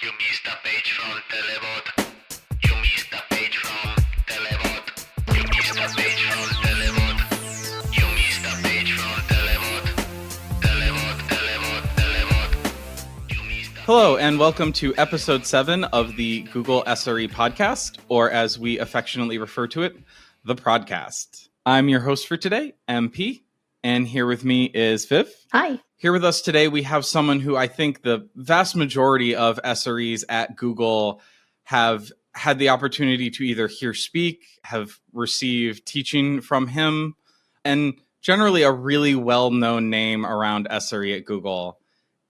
You missed a page from Telebot. You missed a page from Telebot. You missed a page from Telebot. You missed a page from Telebot. Telebot. You missed a Hello, and welcome to episode 7 of the Google SRE podcast, or as we affectionately refer to it, the Prodcast. I'm your host for today, MP, and here with me is Viv. Hi. Here with us today, we have someone who I think the vast majority of SREs at Google have had the opportunity to either hear speak, have received teaching from him, and generally a really well-known name around SRE at Google.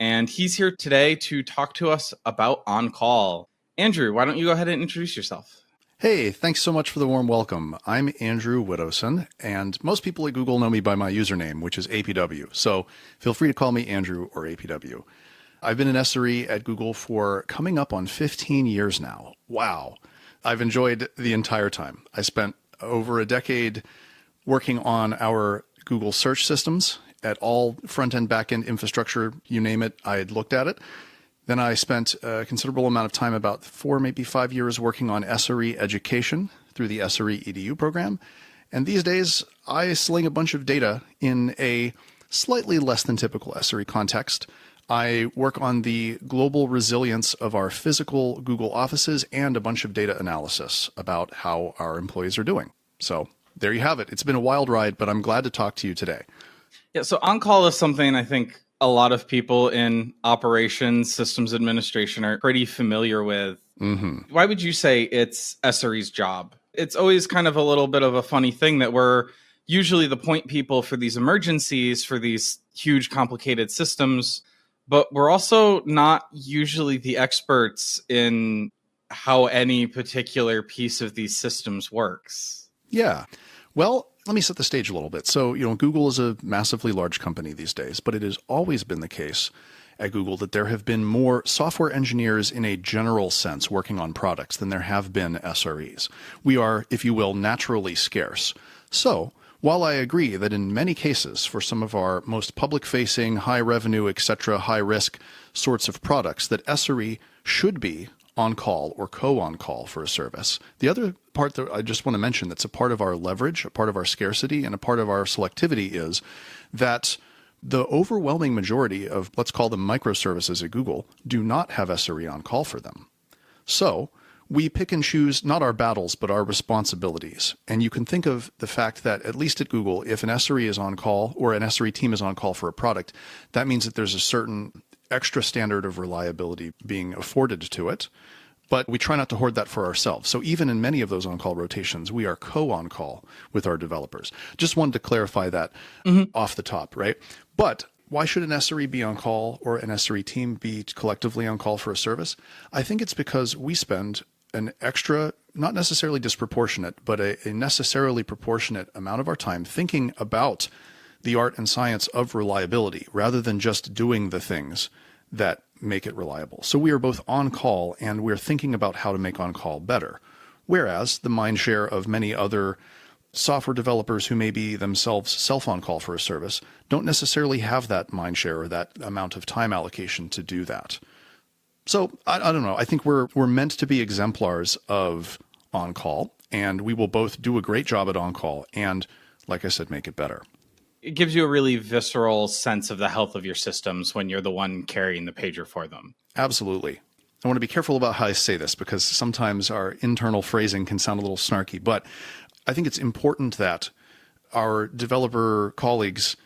And he's here today to talk to us about On-Call. Andrew, why don't you go ahead and introduce yourself? Hey, thanks so much for the warm welcome. I'm Andrew Widdowson, and most people at Google know me by my username, which is APW. So feel free to call me Andrew or APW. I've been an SRE at Google for coming up on 15 years now. Wow. I've enjoyed the entire time. I spent over a decade working on our Google search systems at all front-end, back-end infrastructure, you name it, I had looked at it. Then I spent a considerable amount of time, about 4, maybe 5 years, working on SRE education through the SRE EDU program. And these days, I sling a bunch of data in a slightly less than typical SRE context. I work on the global resilience of our physical Google offices and a bunch of data analysis about how our employees are doing. So there you have it. It's been a wild ride, but I'm glad to talk to you today. Yeah, so On-Call is something I think a lot of people in operations, systems administration are pretty familiar with. Mm-hmm. Why would you say it's SRE's job? It's always kind of a little bit of a funny thing that we're usually the point people for these emergencies, for these huge complicated systems, but we're also not usually the experts in how any particular piece of these systems works. Yeah. Well, let me set the stage a little bit. So, Google is a massively large company these days, but it has always been the case at Google that there have been more software engineers in a general sense working on products than there have been SREs. We are, if you will, naturally scarce. So, while I agree that in many cases for some of our most public-facing, high-revenue, etc., high-risk sorts of products, that SRE should be on-call or co-on-call for a service. The other part that I just want to mention that's a part of our leverage, a part of our scarcity, and a part of our selectivity is that the overwhelming majority of, let's call them microservices at Google, do not have SRE on-call for them. So we pick and choose not our battles, but our responsibilities. And you can think of the fact that, at least at Google, if an SRE is on call or an SRE team is on call for a product, that means that there's a certain extra standard of reliability being afforded to it, but we try not to hoard that for ourselves. So even in many of those on-call rotations, we are co-on-call with our developers. Just wanted to clarify that off the top, right? But why should an SRE be on call or an SRE team be collectively on call for a service? I think it's because we spend an extra, not necessarily disproportionate, but a necessarily proportionate amount of our time thinking about the art and science of reliability rather than just doing the things that make it reliable. So we are both on call and we're thinking about how to make on call better. Whereas the mind share of many other software developers who may be themselves self-on call for a service don't necessarily have that mind share or that amount of time allocation to do that. So I don't know. I think we're meant to be exemplars of on call, and we will both do a great job at on call and, like I said, make it better. It gives you a really visceral sense of the health of your systems when you're the one carrying the pager for them. Absolutely. I want to be careful about how I say this because sometimes our internal phrasing can sound a little snarky, but I think it's important that our developer colleagues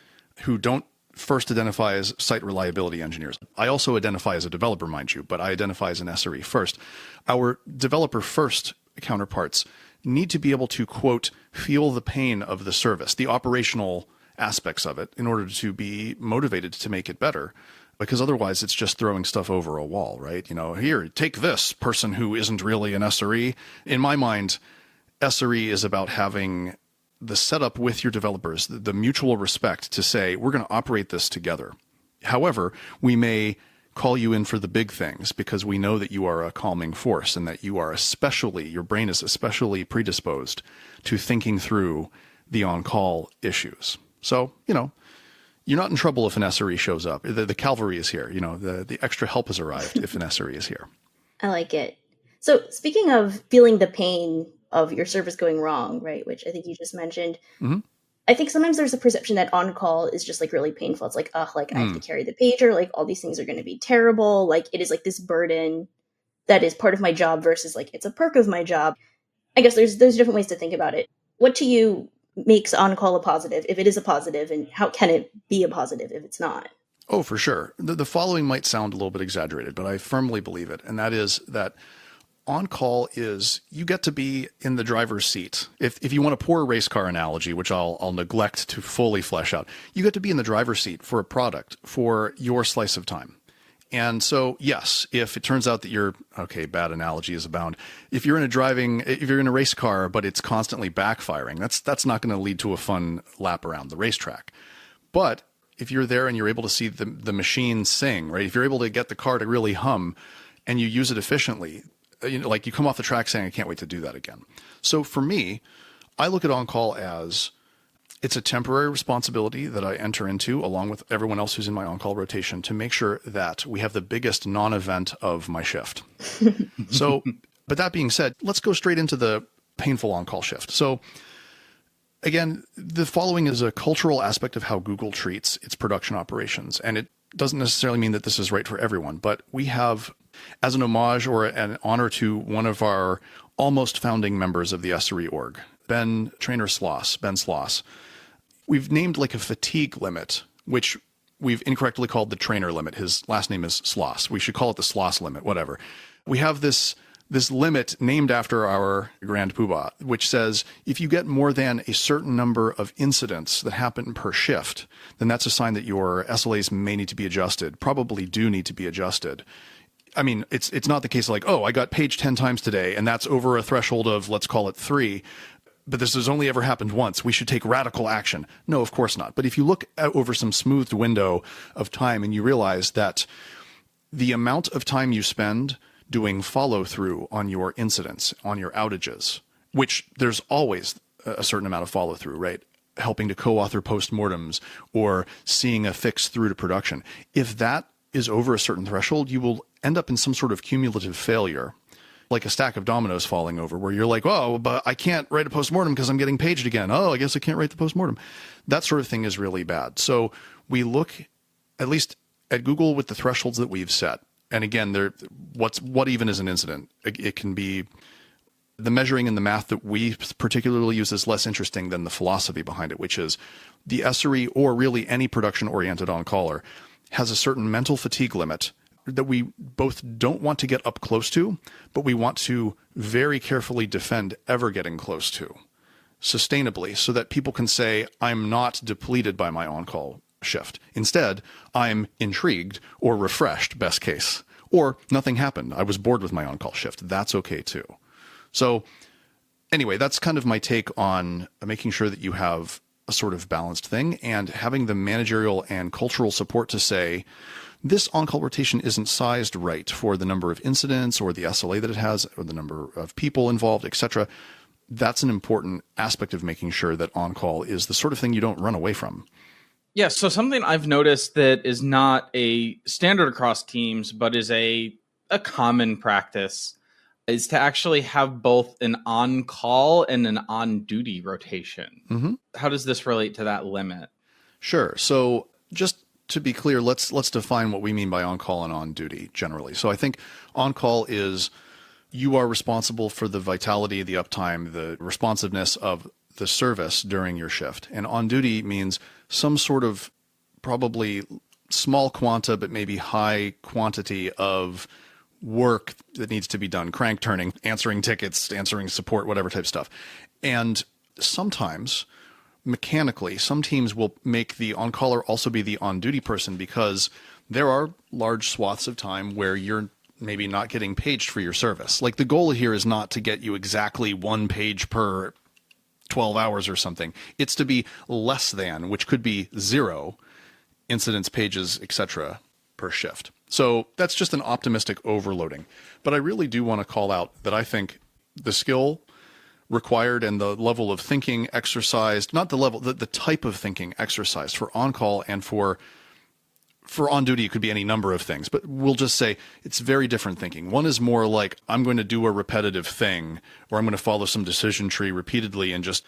who don't first identify as site reliability engineers. I also identify as a developer, mind you, but I identify as an SRE first. Our developer first counterparts need to be able to, quote, feel the pain of the service, the operational aspects of it, in order to be motivated to make it better. Because otherwise it's just throwing stuff over a wall, right? Here, take this person who isn't really an SRE. In my mind, SRE is about having the setup with your developers, the mutual respect to say, we're going to operate this together. However, we may call you in for the big things because we know that you are a calming force and that you are your brain is especially predisposed to thinking through the on-call issues. So, you're not in trouble if an SRE shows up. The cavalry is here. The extra help has arrived if an SRE is here. I like it. So speaking of feeling the pain of your service going wrong, right, which I think you just mentioned, Hmm. I think sometimes there's a perception that on call is just like really painful. It's like, oh, like I have to Mm. carry the pager, like all these things are going to be terrible. Like it is like this burden that is part of my job versus like it's a perk of my job. I guess there's different ways to think about it. What to you makes on call a positive, if it is a positive, and how can it be a positive if it's not? Oh, for sure. The following might sound a little bit exaggerated, but I firmly believe it. And that is that on call is you get to be in the driver's seat. If you want a poor race car analogy, which I'll neglect to fully flesh out, you get to be in the driver's seat for a product for your slice of time. And so, yes, if it turns out that bad analogy is abound. If you're in a race car, but it's constantly backfiring, that's not going to lead to a fun lap around the racetrack. But if you're there and you're able to see the machine sing, right? If you're able to get the car to really hum and you use it efficiently, like you come off the track saying, I can't wait to do that again. So for me, I look at on-call as it's a temporary responsibility that I enter into along with everyone else who's in my on-call rotation to make sure that we have the biggest non-event of my shift. So, but that being said, let's go straight into the painful on-call shift. So again, the following is a cultural aspect of how Google treats its production operations. And it doesn't necessarily mean that this is right for everyone, but we have, as an homage or an honor to one of our almost founding members of the SRE org, Ben Sloss, we've named like a fatigue limit, which we've incorrectly called the trainer limit. His last name is Sloss. We should call it the Sloss limit, whatever. We have this limit named after our grand poobah, which says if you get more than a certain number of incidents that happen per shift, then that's a sign that your SLAs may need to be adjusted, probably do need to be adjusted. I mean, it's not the case like, oh, I got paged 10 times today, and that's over a threshold of, let's call it 3, but this has only ever happened once. We should take radical action. No, of course not. But if you look over some smoothed window of time and you realize that the amount of time you spend doing follow-through on your incidents, on your outages, which there's always a certain amount of follow-through, right? Helping to co-author postmortems or seeing a fix through to production. If that is over a certain threshold, you will end up in some sort of cumulative failure, like a stack of dominoes falling over, where you're like, oh, but I can't write a postmortem because I'm getting paged again. Oh, I guess I can't write the postmortem. That sort of thing is really bad. So we look, at least at Google, with the thresholds that we've set. And again, what even is an incident? It can be the measuring and the math that we particularly use is less interesting than the philosophy behind it, which is the SRE, or really any production-oriented on-caller, has a certain mental fatigue limit that we both don't want to get up close to, but we want to very carefully defend ever getting close to, sustainably, so that people can say, I'm not depleted by my on-call shift. Instead, I'm intrigued or refreshed, best case. Or nothing happened. I was bored with my on-call shift. That's okay too. So anyway, that's kind of my take on making sure that you have a sort of balanced thing and having the managerial and cultural support to say, this on-call rotation isn't sized right for the number of incidents or the SLA that it has or the number of people involved, etc. That's an important aspect of making sure that on-call is the sort of thing you don't run away from. Yeah, so something I've noticed that is not a standard across teams, but is a common practice, is to actually have both an on-call and an on-duty rotation. Mm-hmm. How does this relate to that limit? Sure. So just to be clear, let's define what we mean by on-call and on-duty generally. So I think on-call is you are responsible for the vitality, the uptime, the responsiveness of the service during your shift. And on-duty means some sort of probably small quanta, but maybe high quantity of work that needs to be done, crank turning, answering tickets, answering support, whatever type of stuff. And sometimes mechanically, some teams will make the on-caller also be the on-duty person because there are large swaths of time where you're maybe not getting paged for your service. Like the goal here is not to get you exactly one page per 12 hours or something. It's to be less than, which could be 0 incidents, pages, etc. per shift. So that's just an optimistic overloading. But I really do want to call out that I think the skill required and the level of thinking exercised, not the level, the type of thinking exercised for on-call and for for on duty, it could be any number of things, but we'll just say it's very different thinking. One is more like, I'm going to do a repetitive thing, or I'm going to follow some decision tree repeatedly and just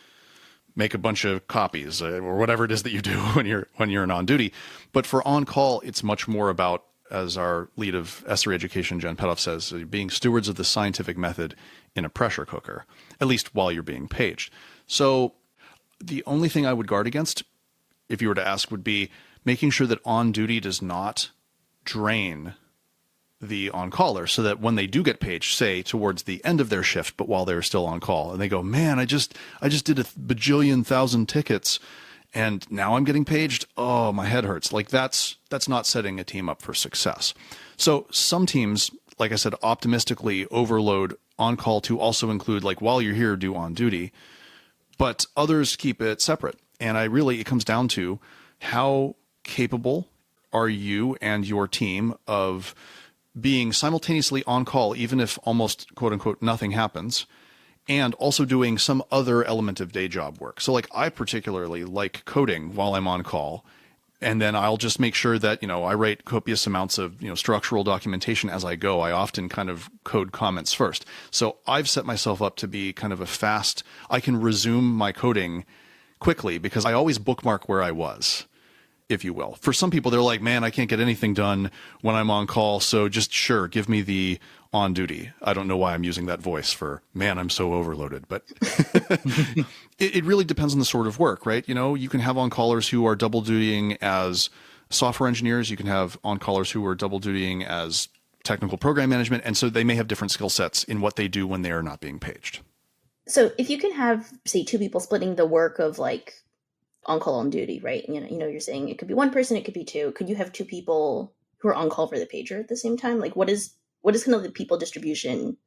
make a bunch of copies or whatever it is that you do when you're on duty. But for on call, it's much more about, as our lead of SRE education, Jen Petoff, says, being stewards of the scientific method in a pressure cooker, at least while you're being paged. So the only thing I would guard against, if you were to ask, would be making sure that on duty does not drain the on-caller, so that when they do get paged, say towards the end of their shift, but while they're still on call, and they go, man, I just did a bajillion thousand tickets and now I'm getting paged. Oh, my head hurts. Like that's not setting a team up for success. So some teams, like I said, optimistically overload on call to also include, like, while you're here, do on duty, but others keep it separate. And it comes down to how capable are you and your team of being simultaneously on call, even if almost quote unquote nothing happens, and also doing some other element of day job work. So like I particularly like coding while I'm on call, and then I'll just make sure that, I write copious amounts of, structural documentation as I go. I often kind of code comments first. So I've set myself up to be kind of I can resume my coding quickly because I always bookmark where I was, if you will. For some people, they're like, man, I can't get anything done when I'm on call, so just give me the on duty. I don't know why I'm using that voice for, man, I'm so overloaded. But it really depends on the sort of work, right? You can have on-callers who are double dutying as software engineers. You can have on-callers who are double dutying as technical program management. And so they may have different skill sets in what they do when they are not being paged. So if you can have, say, two people splitting the work of like on call on duty, right? You're saying it could be one person, it could be two. Could you have two people who are on call for the pager at the same time? Like what is kind of the people distribution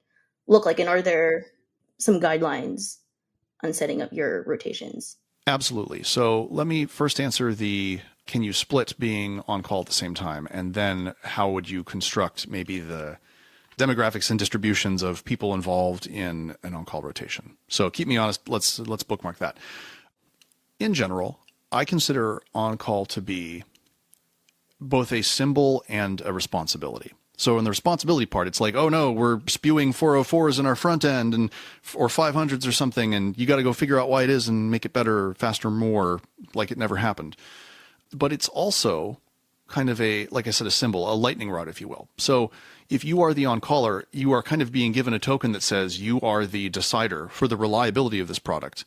look like? And are there some guidelines on setting up your rotations? Absolutely. So let me first answer can you split being on call at the same time? And then how would you construct maybe the demographics and distributions of people involved in an on-call rotation? So keep me honest. Let's bookmark that. In general, I consider on-call to be both a symbol and a responsibility. So in the responsibility part, it's like, oh no, we're spewing 404s in our front end or 500s or something, and you got to go figure out why it is and make it better, faster, more, like it never happened. But it's also kind of like I said, a symbol, a lightning rod, if you will. So if you are the on-caller, you are kind of being given a token that says you are the decider for the reliability of this product.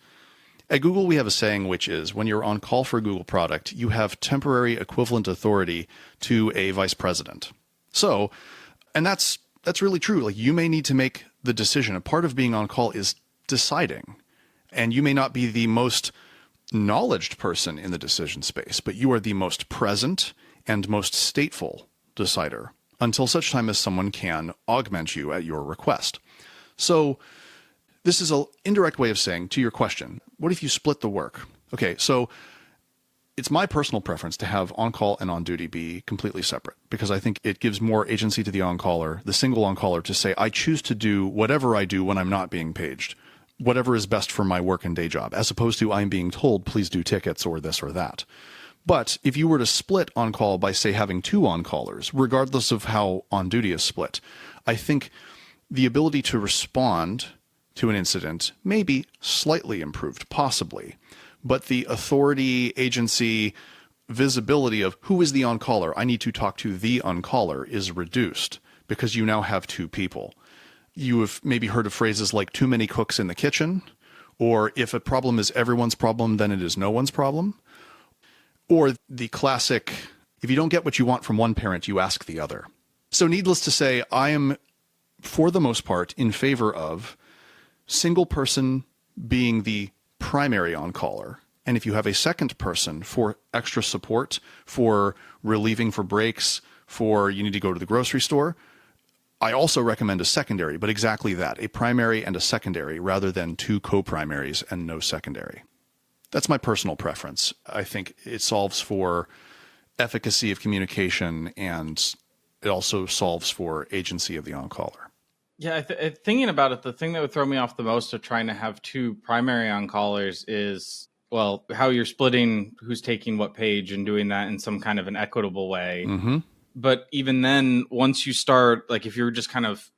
At Google, we have a saying, which is when you're on call for a Google product, you have temporary equivalent authority to a vice president. So, and that's really true. Like you may need to make the decision. A part of being on call is deciding. And you may not be the most knowledged person in the decision space, but you are the most present and most stateful decider until such time as someone can augment you at your request. So this is an indirect way of saying, to your question, what if you split the work? Okay, so it's my personal preference to have on-call and on-duty be completely separate because I think it gives more agency to the on-caller, the single on-caller, to say, I choose to do whatever I do when I'm not being paged, whatever is best for my work and day job, as opposed to I'm being told, please do tickets or this or that. But if you were to split on-call by, say, having two on-callers, regardless of how on-duty is split, I think the ability to respond to an incident may be slightly improved, possibly. But the authority, agency, visibility of who is the on-caller, I need to talk to the on-caller, is reduced because you now have two people. You have maybe heard of phrases like too many cooks in the kitchen, or if a problem is everyone's problem, then it is no one's problem. Or the classic, if you don't get what you want from one parent, you ask the other. So needless to say, I am, for the most part, in favor of single person being the primary on-caller. And if you have a second person for extra support, for relieving for breaks, for you need to go to the grocery store, I also recommend a secondary, but exactly that, a primary and a secondary rather than two co-primaries and no secondary. That's my personal preference. I think it solves for efficacy of communication and it also solves for agency of the on-caller. Yeah, thinking about it, the thing that would throw me off the most of trying to have two primary on-callers is well, how you're splitting who's taking what page and doing that in some kind of an equitable way. Mm-hmm. But even then, once you start, like if you're just kind of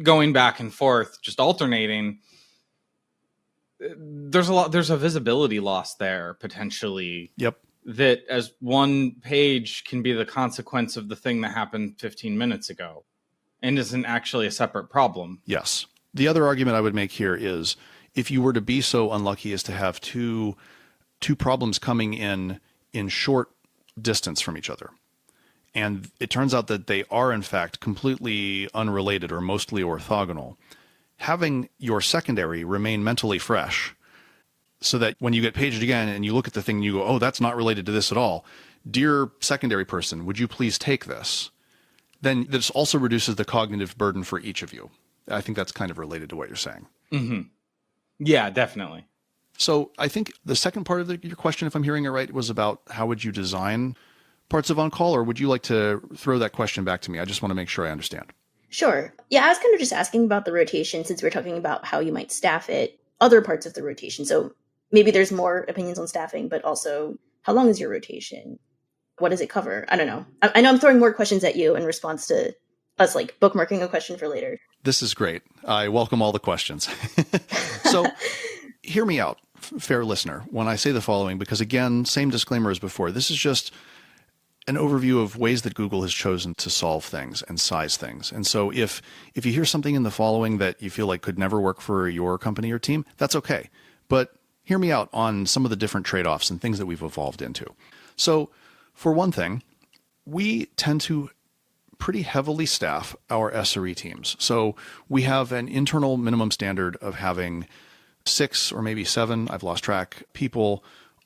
going back and forth, just alternating, there's a visibility loss there potentially. Yep. That as one page can be the consequence of the thing that happened 15 minutes ago and isn't actually a separate problem. Yes. The other argument I would make here is if you were to be so unlucky as to have two problems coming in short distance from each other, and it turns out that they are in fact completely unrelated or mostly orthogonal, having your secondary remain mentally fresh so that when you get paged again and you look at the thing and you go, oh, that's not related to this at all. Dear secondary person, would you please take this? Then this also reduces the cognitive burden for each of you. I think that's kind of related to what you're saying. Mm-hmm. Yeah, definitely. So I think the second part of your question, if I'm hearing it right, was about how would you design parts of on-call, or would you like to throw that question back to me? I just want to make sure I understand. Sure. Yeah, I was kind of just asking about the rotation since we're talking about how you might staff it, other parts of the rotation. So maybe there's more opinions on staffing, but also how long is your rotation? What does it cover? I don't know. I know I'm throwing more questions at you in response to us like bookmarking a question for later. This is great. I welcome all the questions. So hear me out, fair listener, when I say the following, because again, same disclaimer as before. This is just an overview of ways that Google has chosen to solve things and size things. And so if you hear something in the following that you feel like could never work for your company or team, that's okay. But hear me out on some of the different trade-offs and things that we've evolved into. So for one thing, we tend to pretty heavily staff our SRE teams. So we have an internal minimum standard of having 6 or maybe 7, I've lost track, people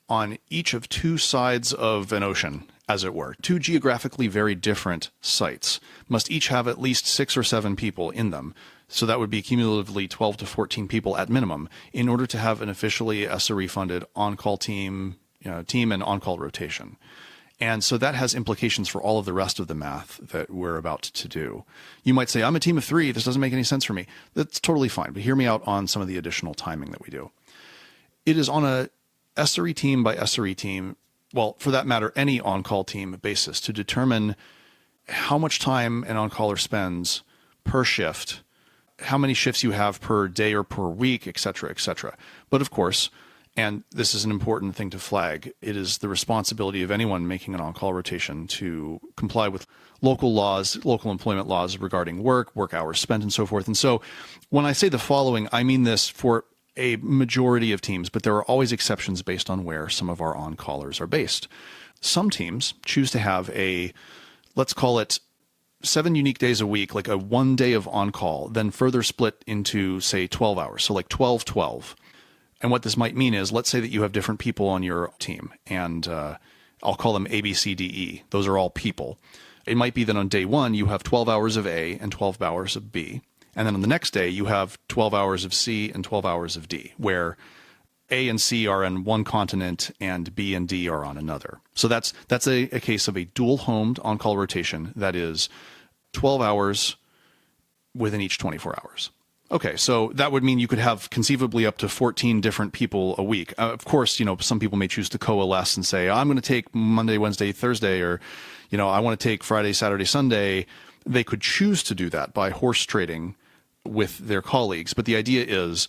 on each of 2 sides of an ocean, as it were. 2 geographically very different sites must each have at least 6 or 7 people in them. So that would be cumulatively 12 to 14 people at minimum in order to have an officially SRE-funded on-call team and on-call rotation. And so that has implications for all of the rest of the math that we're about to do. You might say, I'm a team of 3. This doesn't make any sense for me. That's totally fine. But hear me out on some of the additional timing that we do. It is on a SRE team by SRE team, well, for that matter, any on-call team basis to determine how much time an on-caller spends per shift, how many shifts you have per day or per week, et cetera, et cetera. But of course, and this is an important thing to flag, it is the responsibility of anyone making an on-call rotation to comply with local laws, local employment laws regarding work hours spent, and so forth. And so when I say the following, I mean this for a majority of teams, but there are always exceptions based on where some of our on-callers are based. Some teams choose to have let's call it 7 unique days a week, like a 1 day of on-call, then further split into, say, 12 hours. So like 12-12. And what this might mean is, let's say that you have different people on your team, and I'll call them A, B, C, D, E. Those are all people. It might be that on day 1, you have 12 hours of A and 12 hours of B. And then on the next day, you have 12 hours of C and 12 hours of D, where A and C are on one continent and B and D are on another. So that's a case of a dual-homed on-call rotation that is 12 hours within each 24 hours. Okay, so that would mean you could have conceivably up to 14 different people a week. Of course, some people may choose to coalesce and say, I'm going to take Monday, Wednesday, Thursday, or, I want to take Friday, Saturday, Sunday. They could choose to do that by horse trading with their colleagues. But the idea is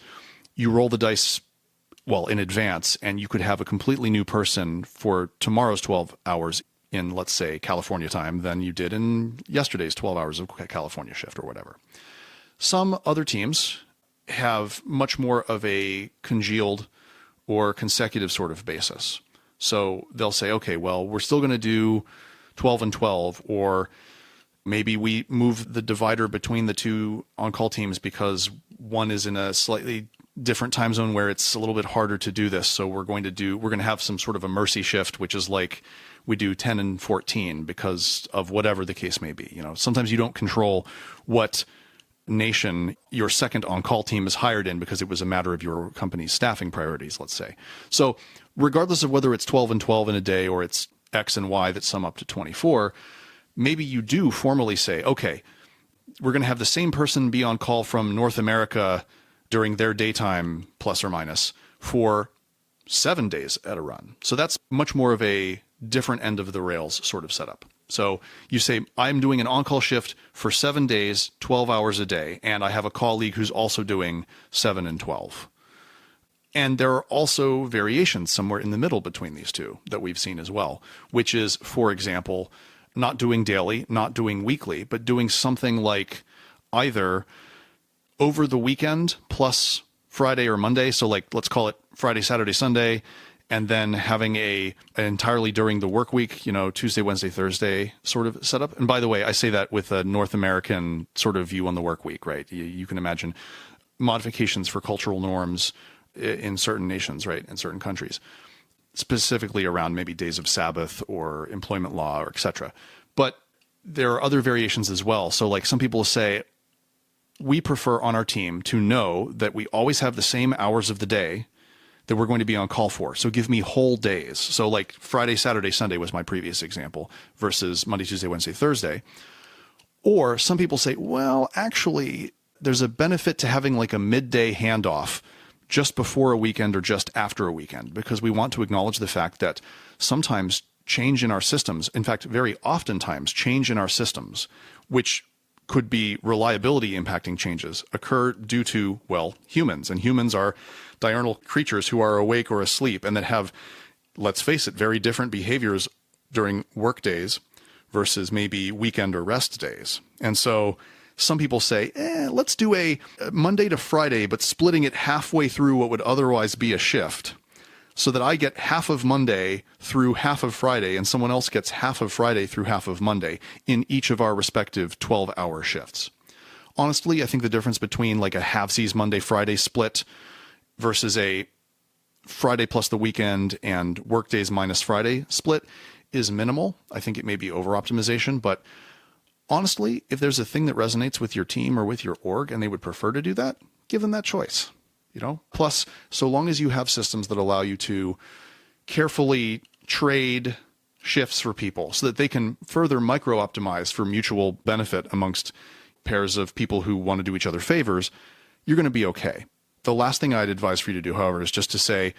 you roll the dice, in advance, and you could have a completely new person for tomorrow's 12 hours in, let's say, California time than you did in yesterday's 12 hours of California shift or whatever. Some other teams have much more of a congealed or consecutive sort of basis. So they'll say, okay, well, we're still going to do 12 and 12, or maybe we move the divider between the 2 on-call teams because one is in a slightly different time zone where it's a little bit harder to do this. So we're going to have some sort of a mercy shift, which is like we do 10 and 14 because of whatever the case may be. Sometimes you don't control what nation your second on-call team is hired in because it was a matter of your company's staffing priorities, let's say. So regardless of whether it's 12 and 12 in a day or it's X and Y that sum up to 24, maybe you do formally say, okay, we're going to have the same person be on call from North America during their daytime, plus or minus, for 7 days at a run. So that's much more of a different end of the rails sort of setup. So you say, I'm doing an on-call shift for 7 days, 12 hours a day, and I have a colleague who's also doing 7 and 12. And there are also variations somewhere in the middle between these two that we've seen as well, which is, for example, not doing daily, not doing weekly, but doing something like either over the weekend plus Friday or Monday. So like, let's call it Friday, Saturday, Sunday, and then having an entirely during the work week, Tuesday, Wednesday, Thursday sort of setup. And by the way, I say that with a North American sort of view on the work week, right? You can imagine modifications for cultural norms in certain nations, right? In certain countries, specifically around maybe days of Sabbath or employment law or et cetera. But there are other variations as well. So like some people say, we prefer on our team to know that we always have the same hours of the day that we're going to be on call for. So give me whole days. So like Friday, Saturday, Sunday was my previous example versus Monday, Tuesday, Wednesday, Thursday. Or some people say, well, actually, there's a benefit to having like a midday handoff just before a weekend or just after a weekend, because we want to acknowledge the fact that sometimes change in our systems, in fact, very oftentimes change in our systems, which could be reliability impacting changes, occur due to, well, humans. And humans are diurnal creatures who are awake or asleep and that have, let's face it, very different behaviors during work days versus maybe weekend or rest days. And so some people say, let's do a Monday to Friday, but splitting it halfway through what would otherwise be a shift, so that I get half of Monday through half of Friday and someone else gets half of Friday through half of Monday in each of our respective 12-hour shifts. Honestly, I think the difference between like a halvesies Monday-Friday split versus a Friday plus the weekend and workdays minus Friday split is minimal. I think it may be over-optimization, but honestly, if there's a thing that resonates with your team or with your org and they would prefer to do that, give them that choice. Plus, so long as you have systems that allow you to carefully trade shifts for people so that they can further micro-optimize for mutual benefit amongst pairs of people who want to do each other favors, you're going to be okay. The last thing I'd advise for you to do, however, is just to say,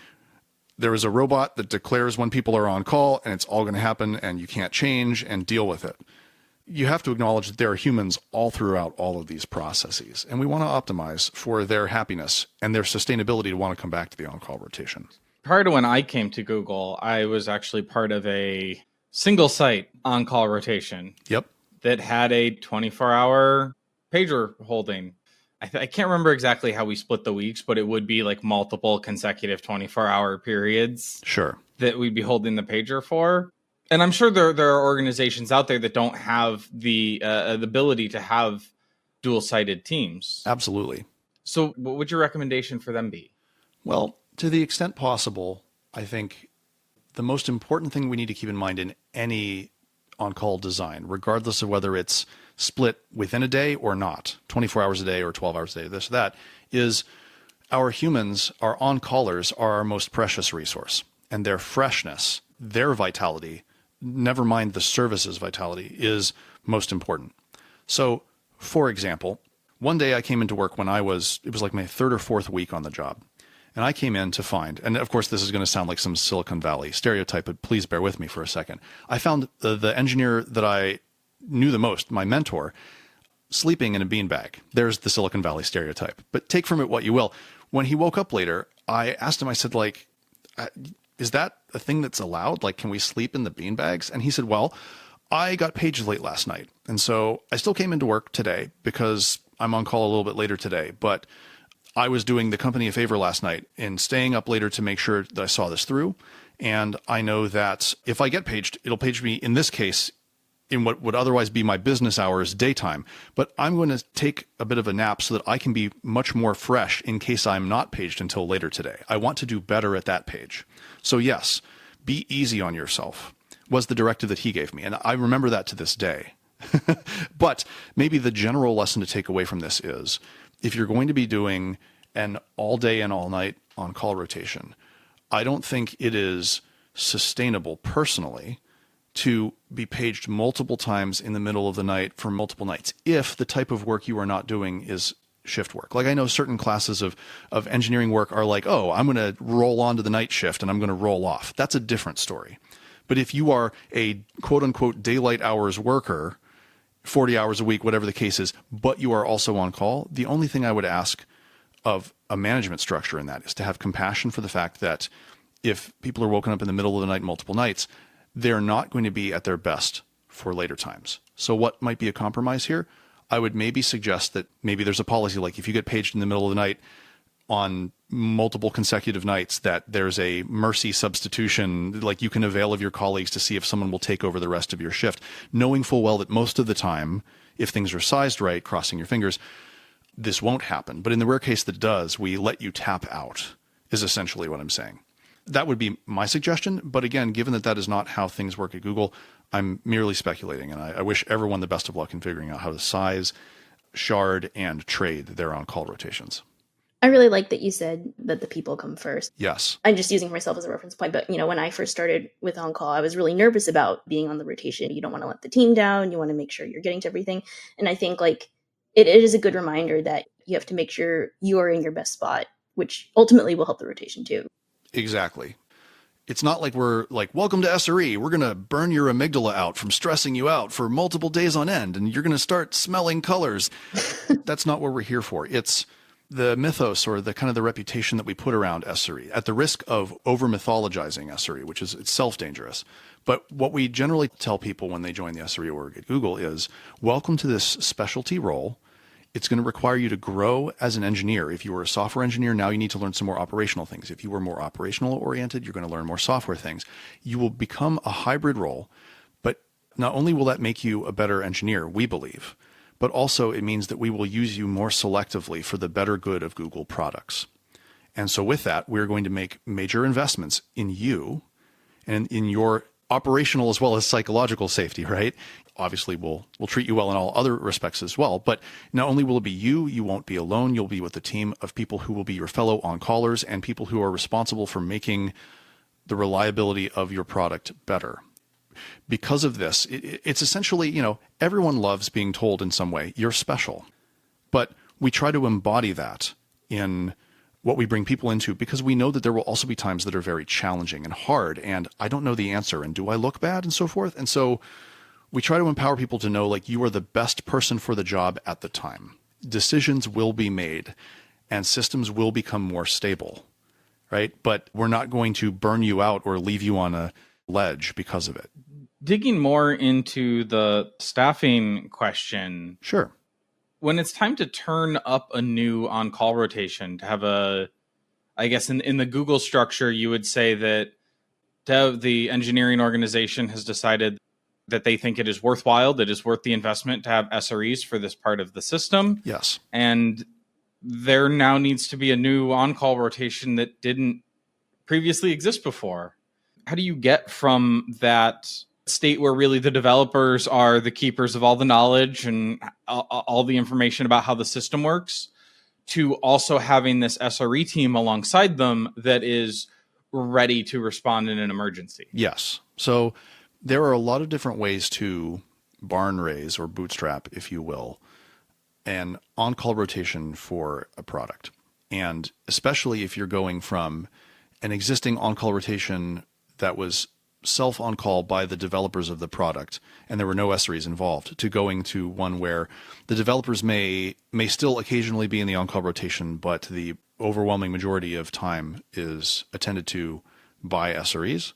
there is a robot that declares when people are on call and it's all going to happen and you can't change, and deal with it. You have to acknowledge that there are humans all throughout all of these processes, and we want to optimize for their happiness and their sustainability to want to come back to the on-call rotation. Prior to when I came to Google, I was actually part of a single site on-call rotation. Yep. That had a 24-hour pager holding. I can't remember exactly how we split the weeks, but it would be like multiple consecutive 24-hour periods. Sure. That we'd be holding the pager for. And I'm sure there are organizations out there that don't have the ability to have dual-sided teams. Absolutely. So what would your recommendation for them be? Well, to the extent possible, I think the most important thing we need to keep in mind in any on-call design, regardless of whether it's split within a day or not, 24 hours a day or 12 hours a day, this or that, is our humans, our on-callers, are our most precious resource. And their freshness, their vitality, never mind the service's vitality, is most important. So, for example, one day I came into work when it was like my third or fourth week on the job. And I came in to find, and of course this is going to sound like some Silicon Valley stereotype, but please bear with me for a second. I found the engineer that I knew the most, my mentor, sleeping in a beanbag. There's the Silicon Valley stereotype. But take from it what you will. When he woke up later, I asked him, I said, is that a thing that's allowed? Like, can we sleep in the beanbags? And he said, well, I got paged late last night. And so I still came into work today because I'm on call a little bit later today. But I was doing the company a favor last night in staying up later to make sure that I saw this through. And I know that if I get paged, it'll page me, in this case, in what would otherwise be my business hours, daytime. But I'm going to take a bit of a nap so that I can be much more fresh in case I'm not paged until later today. I want to do better at that page. So yes, be easy on yourself was the directive that he gave me. And I remember that to this day. But maybe the general lesson to take away from this is, if you're going to be doing an all day and all night on call rotation, I don't think it is sustainable personally to be paged multiple times in the middle of the night for multiple nights if the type of work you are not doing is shift work. Like I know certain classes of engineering work are like, oh, I'm going to roll onto the night shift and I'm going to roll off. That's a different story. But if you are a quote unquote daylight hours worker, 40 hours a week, whatever the case is, but you are also on call, the only thing I would ask of a management structure in that is to have compassion for the fact that if people are woken up in the middle of the night multiple nights, they're not going to be at their best for later times. So what might be a compromise here? I would maybe suggest that maybe there's a policy like if you get paged in the middle of the night on multiple consecutive nights, that there's a mercy substitution, like you can avail of your colleagues to see if someone will take over the rest of your shift, knowing full well that most of the time, if things are sized right, crossing your fingers, this won't happen. But in the rare case that does, we let you tap out, is essentially what I'm saying. That would be my suggestion. But again, given that that is not how things work at Google, I'm merely speculating. And I wish everyone the best of luck in figuring out how to size, shard, and trade their on-call rotations. I really like that you said that the people come first. Yes. I'm just using myself as a reference point, but when I first started with on-call, I was really nervous about being on the rotation. You don't want to let the team down. You want to make sure you're getting to everything. And I think it is a good reminder that you have to make sure you are in your best spot, which ultimately will help the rotation too. Exactly. It's not like we're like, welcome to SRE. We're going to burn your amygdala out from stressing you out for multiple days on end, and you're going to start smelling colors. That's not what we're here for. It's the mythos or the kind of the reputation that we put around SRE at the risk of over mythologizing SRE, which is itself dangerous. But what we generally tell people when they join the SRE org at Google is, welcome to this specialty role. It's going to require you to grow as an engineer. If you were a software engineer, now you need to learn some more operational things. If you were more operational oriented, you're going to learn more software things. You will become a hybrid role, but not only will that make you a better engineer, we believe, but also it means that we will use you more selectively for the better good of Google products. And so with that, we're going to make major investments in you and in your operational as well as psychological safety, right? Obviously, we'll treat you well in all other respects as well. But not only will it be you, you won't be alone. You'll be with a team of people who will be your fellow on-callers and people who are responsible for making the reliability of your product better. Because of this, it's essentially, everyone loves being told in some way, you're special. But we try to embody that in what we bring people into, because we know that there will also be times that are very challenging and hard, and I don't know the answer, and do I look bad, and so forth. And so we try to empower people to know, you are the best person for the job at the time. Decisions will be made, and systems will become more stable, right? But we're not going to burn you out or leave you on a ledge because of it. Digging more into the staffing question. Sure. When it's time to turn up a new on-call rotation, to have I guess in the Google structure, you would say that the engineering organization has decided that they think it is worthwhile, that it's worth the investment to have SREs for this part of the system. Yes. And there now needs to be a new on-call rotation that didn't previously exist before. How do you get from that state where really the developers are the keepers of all the knowledge and all the information about how the system works, to also having this SRE team alongside them that is ready to respond in an emergency? Yes. So there are a lot of different ways to barn raise or bootstrap, if you will, an on-call rotation for a product. And especially if you're going from an existing on-call rotation that was self-on-call by the developers of the product, and there were no SREs involved, to going to one where the developers may still occasionally be in the on-call rotation, but the overwhelming majority of time is attended to by SREs.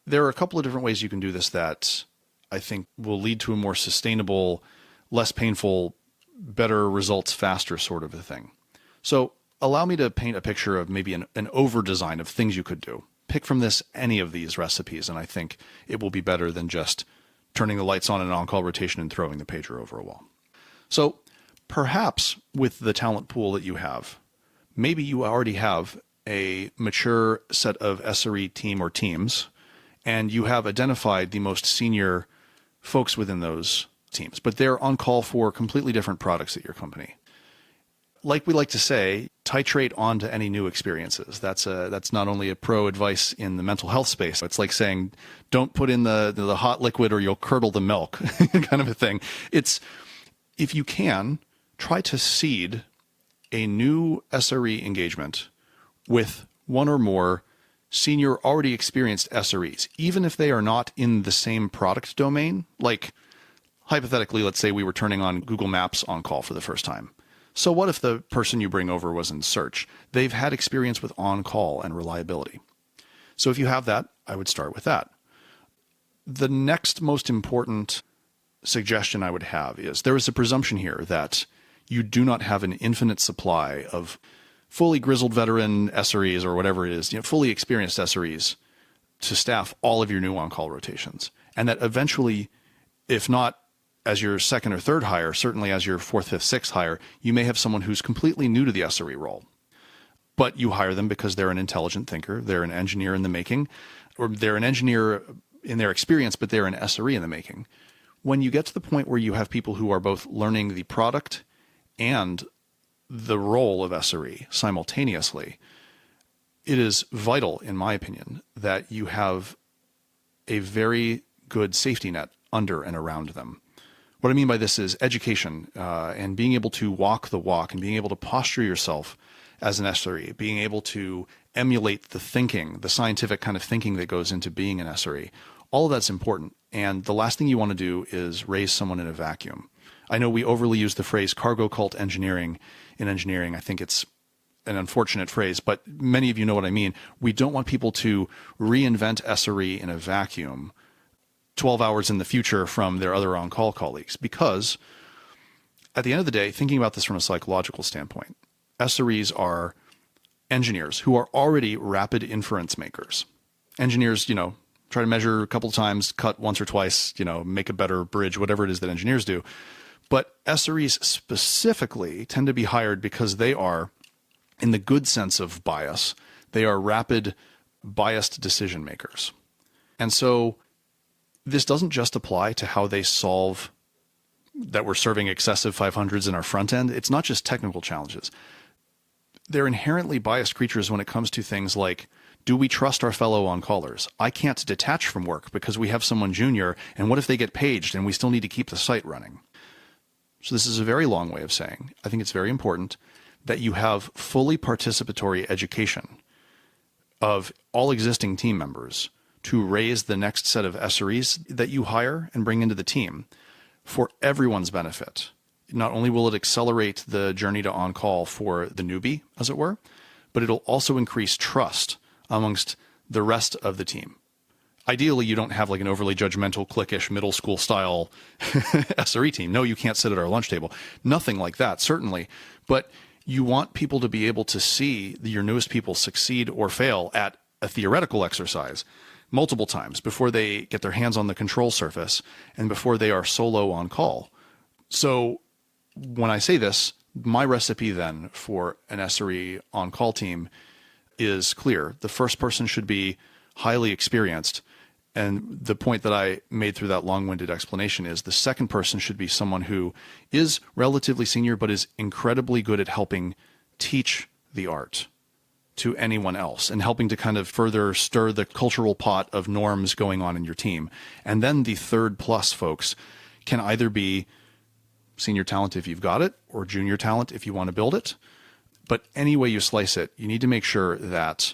There are a couple of different ways you can do this that I think will lead to a more sustainable, less painful, better results faster sort of a thing. So allow me to paint a picture of maybe an over-design of things you could do. Pick from this any of these recipes, and I think it will be better than just turning the lights on an on-call rotation and throwing the pager over a wall. So perhaps with the talent pool that you have, maybe you already have a mature set of SRE team or teams, and you have identified the most senior folks within those teams, but they're on call for completely different products at your company. Like we like to say, titrate on to any new experiences. That's not only a pro advice in the mental health space. It's like saying, don't put in the hot liquid or you'll curdle the milk kind of a thing. It's, if you can, try to seed a new SRE engagement with one or more senior, already experienced SREs, even if they are not in the same product domain. Like, hypothetically, let's say we were turning on Google Maps on call for the first time. So what if the person you bring over was in search? They've had experience with on-call and reliability. So if you have that, I would start with that. The next most important suggestion I would have is there is a presumption here that you do not have an infinite supply of fully grizzled veteran SREs or whatever it is, fully experienced SREs to staff all of your new on-call rotations. And that eventually, if not as your second or third hire, certainly as your fourth, fifth, sixth hire, you may have someone who's completely new to the SRE role. But you hire them because they're an intelligent thinker, they're an engineer in the making, or they're an engineer in their experience, but they're an SRE in the making. When you get to the point where you have people who are both learning the product and the role of SRE simultaneously, it is vital, in my opinion, that you have a very good safety net under and around them. What I mean by this is education and being able to walk the walk and being able to posture yourself as an SRE, being able to emulate the thinking, the scientific kind of thinking that goes into being an SRE. All of that's important. And the last thing you want to do is raise someone in a vacuum. I know we overly use the phrase cargo cult engineering in engineering. I think it's an unfortunate phrase, but many of you know what I mean. We don't want people to reinvent SRE in a vacuum 12 hours in the future from their other on-call colleagues, because at the end of the day, thinking about this from a psychological standpoint, SREs are engineers who are already rapid inference makers. Engineers, try to measure a couple of times, cut once or twice, make a better bridge, whatever it is that engineers do. But SREs specifically tend to be hired because they are, in the good sense of bias, they are rapid, biased decision makers. And so this doesn't just apply to how they solve that we're serving excessive 500s in our front end. It's not just technical challenges. They're inherently biased creatures when it comes to things like, do we trust our fellow on-callers? I can't detach from work because we have someone junior, and what if they get paged and we still need to keep the site running? So this is a very long way of saying, I think it's very important that you have fully participatory education of all existing team members to raise the next set of SREs that you hire and bring into the team for everyone's benefit. Not only will it accelerate the journey to on-call for the newbie, as it were, but it'll also increase trust amongst the rest of the team. Ideally, you don't have like an overly judgmental, cliquish, middle school style SRE team. No, you can't sit at our lunch table. Nothing like that, certainly. But you want people to be able to see your newest people succeed or fail at a theoretical exercise multiple times before they get their hands on the control surface and before they are solo on call. So when I say this, my recipe then for an SRE on-call team is clear. The first person should be highly experienced. And the point that I made through that long-winded explanation is the second person should be someone who is relatively senior but is incredibly good at helping teach the art to anyone else and helping to kind of further stir the cultural pot of norms going on in your team. And then the third plus folks can either be senior talent if you've got it or junior talent if you want to build it. But any way you slice it, you need to make sure that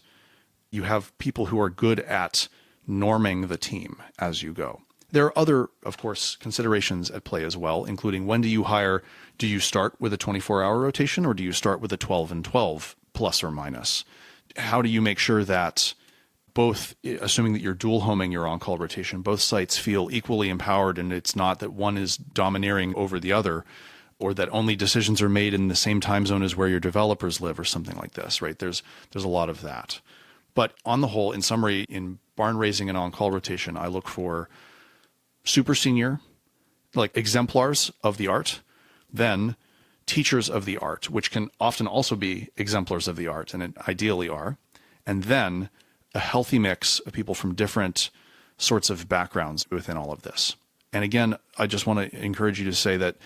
you have people who are good at norming the team as you go. There are other, of course, considerations at play as well, including when do you hire? Do you start with a 24-hour rotation or do you start with a 12 and 12 plus or minus? How do you make sure that both, assuming that you're dual homing your on-call rotation, both sites feel equally empowered and it's not that one is domineering over the other or that only decisions are made in the same time zone as where your developers live or something like this, right? There's a lot of that. But on the whole, in summary, in barn raising and on-call rotation, I look for super senior, like exemplars of the art, then teachers of the art, which can often also be exemplars of the art, and it ideally are, and then a healthy mix of people from different sorts of backgrounds within all of this. And again, I just want to encourage you to say that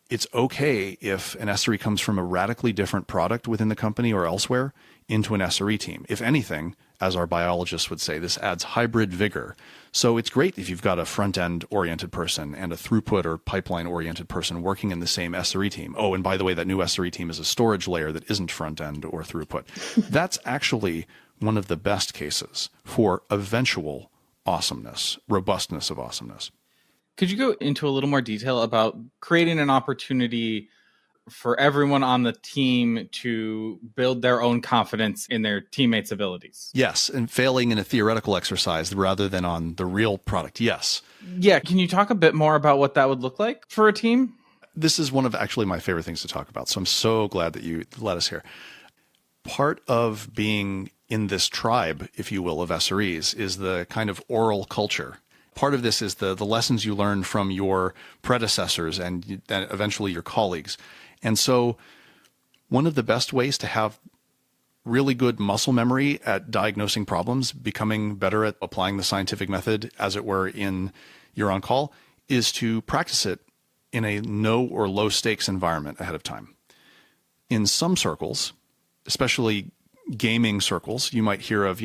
it's okay if an SRE comes from a radically different product within the company or elsewhere into an SRE team. If anything, as our biologists would say, this adds hybrid vigor. So it's great if you've got a front-end oriented person and a throughput or pipeline oriented person working in the same SRE team. Oh, and by the way, that new SRE team is a storage layer that isn't front-end or throughput. That's actually one of the best cases for eventual awesomeness, robustness of awesomeness. Could you go into a little more detail about creating an opportunity for everyone on the team to build their own confidence in their teammates' abilities? Yes, and failing in a theoretical exercise rather than on the real product. Yes. Yeah, can you talk a bit more about what that would look like for a team? This is one of actually my favorite things to talk about, so I'm so glad that you let us here. Part of being in this tribe, if you will, of SREs is the kind of oral culture. Part of this is the lessons you learn from your predecessors and eventually your colleagues. And so one of the best ways to have really good muscle memory at diagnosing problems, becoming better at applying the scientific method, as it were, in your on-call, is to practice it in a no or low stakes environment ahead of time. In some circles, especially gaming circles, you might hear of,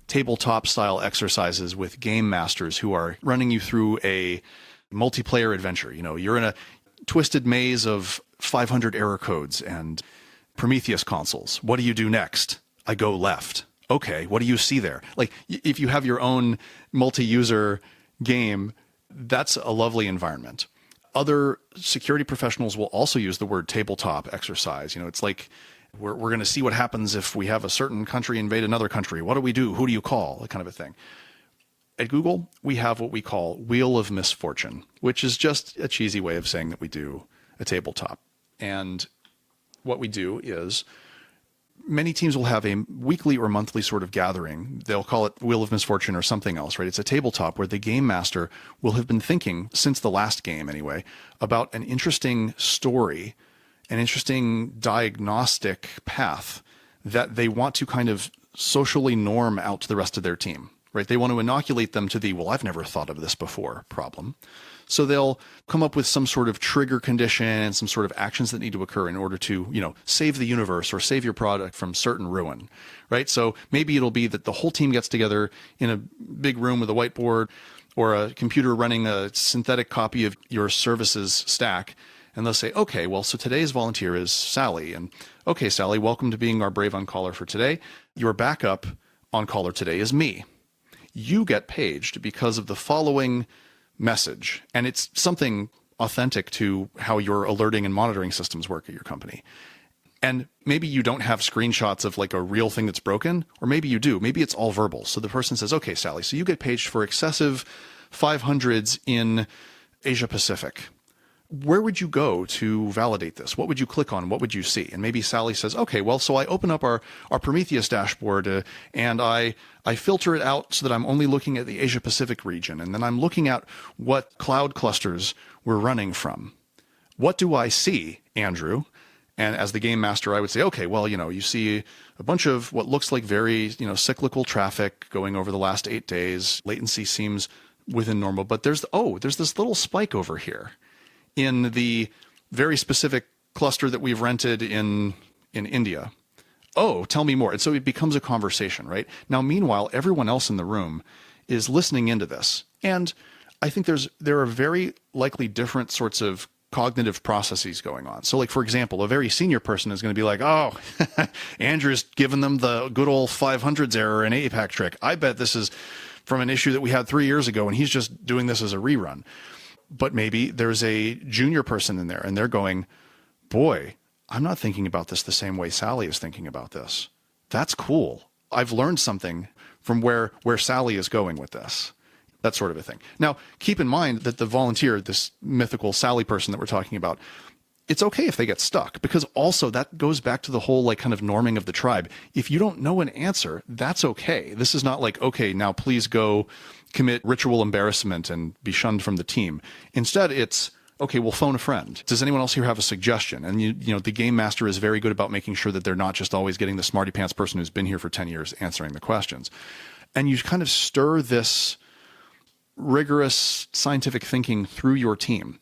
tabletop style exercises with game masters who are running you through a multiplayer adventure. You're in a twisted maze of 500 error codes and Prometheus consoles. What do you do next? I go left. Okay, what do you see there? Like, if you have your own multi-user game, that's a lovely environment. Other security professionals will also use the word tabletop exercise. It's like, we're going to see what happens if we have a certain country invade another country. What do we do? Who do you call? That kind of a thing. At Google, we have what we call Wheel of Misfortune, which is just a cheesy way of saying that we do a tabletop. And what we do is many teams will have a weekly or monthly sort of gathering. They'll call it Wheel of Misfortune or something else, right? It's a tabletop where the game master will have been thinking, since the last game anyway, about an interesting story, an interesting diagnostic path that they want to kind of socially norm out to the rest of their team, right? They want to inoculate them to the, well, I've never thought of this before problem. So they'll come up with some sort of trigger condition and some sort of actions that need to occur in order to, save the universe or save your product from certain ruin, right? So maybe it'll be that the whole team gets together in a big room with a whiteboard or a computer running a synthetic copy of your services stack. And they'll say, okay, well, so today's volunteer is Sally. And okay, Sally, welcome to being our brave on-caller for today. Your backup on-caller today is me. You get paged because of the following message. And it's something authentic to how your alerting and monitoring systems work at your company. And maybe you don't have screenshots of like a real thing that's broken, or maybe you do. Maybe it's all verbal. So the person says, okay, Sally, so you get paged for excessive 500s in Asia Pacific. Where would you go to validate this? What would you click on? What would you see? And maybe Sally says, okay, well, so I open up our Prometheus dashboard and I filter it out so that I'm only looking at the Asia Pacific region. And then I'm looking at what cloud clusters we're running from. What do I see, Andrew? And as the game master, I would say, okay, well, you see a bunch of what looks like very, cyclical traffic going over the last 8 days. Latency seems within normal, but there's this little spike over here in the very specific cluster that we've rented in India. Oh, tell me more. And so it becomes a conversation, right? Now, meanwhile, everyone else in the room is listening into this. And I think there are very likely different sorts of cognitive processes going on. So like, for example, a very senior person is going to be like, oh, Andrew's given them the good old 500s error in APAC trick. I bet this is from an issue that we had 3 years ago, and he's just doing this as a rerun. But maybe there's a junior person in there and they're going, boy, I'm not thinking about this the same way Sally is thinking about this. That's cool. I've learned something from where Sally is going with this. That sort of a thing. Now, keep in mind that the volunteer, this mythical Sally person that we're talking about, it's okay if they get stuck, because also that goes back to the whole like kind of norming of the tribe. If you don't know an answer, that's okay. This is not like, okay, now please go commit ritual embarrassment and be shunned from the team. Instead, it's, okay, we'll phone a friend. Does anyone else here have a suggestion? And the game master is very good about making sure that they're not just always getting the smarty pants person who's been here for 10 years answering the questions. And you kind of stir this rigorous scientific thinking through your team.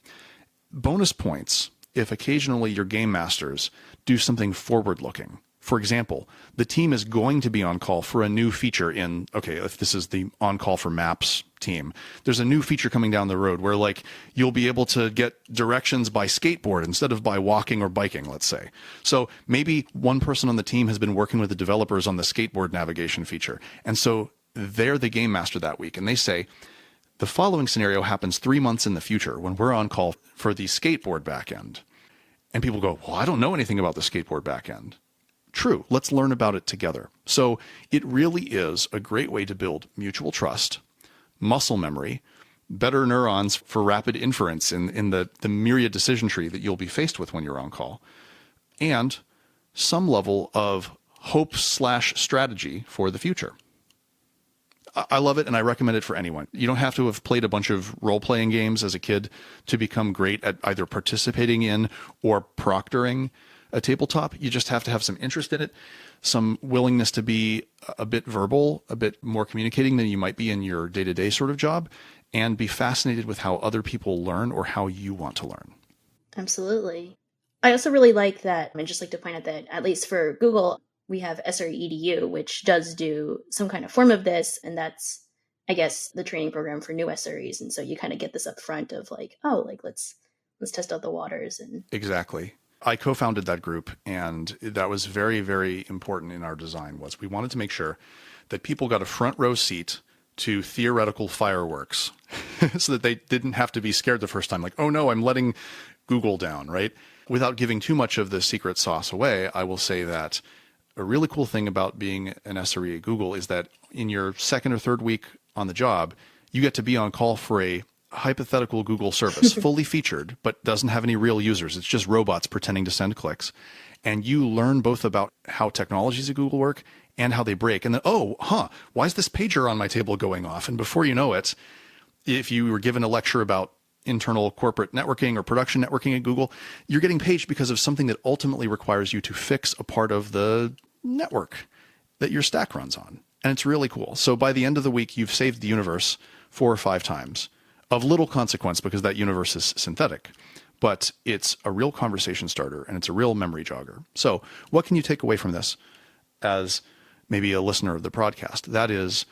bonus points if occasionally your game masters do something forward-looking. For example, the team is going to be on call for a new feature if this is the on call for maps team, there's a new feature coming down the road where like you'll be able to get directions by skateboard instead of by walking or biking, let's say. So maybe one person on the team has been working with the developers on the skateboard navigation feature. And so they're the game master that week. And they say, the following scenario happens 3 months in the future when we're on call for the skateboard backend. And people go, well, I don't know anything about the skateboard backend. True, let's learn about it together. So it really is a great way to build mutual trust, muscle memory, better neurons for rapid inference in the myriad decision tree that you'll be faced with when you're on call, and some level of hope/strategy for the future. I love it, and I recommend it for anyone. You don't have to have played a bunch of role-playing games as a kid to become great at either participating in or proctoring a tabletop. You just have to have some interest in it, some willingness to be a bit verbal, a bit more communicating than you might be in your day-to-day sort of job, and be fascinated with how other people learn or how you want to learn. Absolutely. I also really like that, I'd just like to point out that, at least for Google, we have SRE EDU, which does do some kind of form of this, and that's, I guess, the training program for new SREs. And so you kind of get this up front of like, oh, like let's test out the waters. And exactly. I co-founded that group, and that was very, very important in our design. Was we wanted to make sure that people got a front row seat to theoretical fireworks so that they didn't have to be scared the first time, like, oh no, I'm letting Google down, right? Without giving too much of the secret sauce away, I will say that a really cool thing about being an SRE at Google is that in your second or third week on the job, you get to be on call for a hypothetical Google service, fully featured, but doesn't have any real users. It's just robots pretending to send clicks. And you learn both about how technologies at Google work and how they break. And then, why is this pager on my table going off? And before you know it, if you were given a lecture about internal corporate networking or production networking at Google, you're getting paged because of something that ultimately requires you to fix a part of the network that your stack runs on. And it's really cool. So by the end of the week, you've saved the universe 4 or 5 times. Of little consequence because that universe is synthetic, but it's a real conversation starter and it's a real memory jogger. So what can you take away from this as maybe a listener of the podcast? That is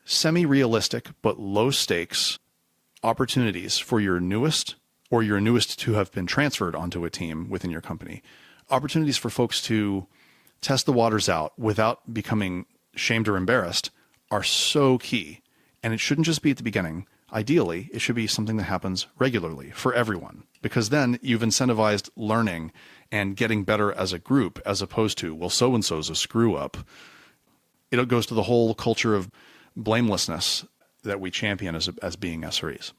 semi-realistic but low stakes opportunities for your newest or your newest to have been transferred onto a team within your company. Opportunities for folks to test the waters out without becoming shamed or embarrassed are so key. And it shouldn't just be at the beginning. Ideally, it should be something that happens regularly for everyone, because then you've incentivized learning and getting better as a group, as opposed to, well, so-and-so's a screw up. It goes to the whole culture of blamelessness that we champion as being SREs.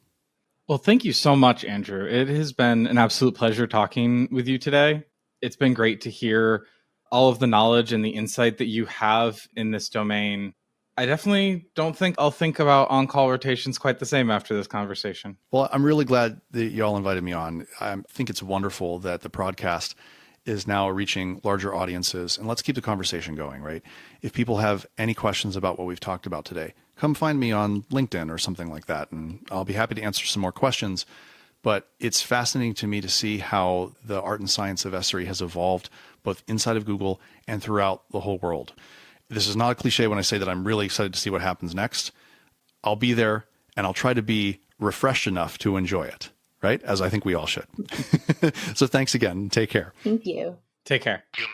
Well, thank you so much, Andrew. It has been an absolute pleasure talking with you today. It's been great to hear all of the knowledge and the insight that you have in this domain. I definitely don't think I'll think about on-call rotations quite the same after this conversation. Well, I'm really glad that y'all invited me on. I think it's wonderful that the podcast is now reaching larger audiences, and let's keep the conversation going, right? If people have any questions about what we've talked about today, come find me on LinkedIn or something like that, and I'll be happy to answer some more questions. But it's fascinating to me to see how the art and science of SRE has evolved both inside of Google and throughout the whole world. This is not a cliche when I say that I'm really excited to see what happens next. I'll be there, and I'll try to be refreshed enough to enjoy it, right? As I think we all should. So thanks again. Take care. Thank you. Take care. You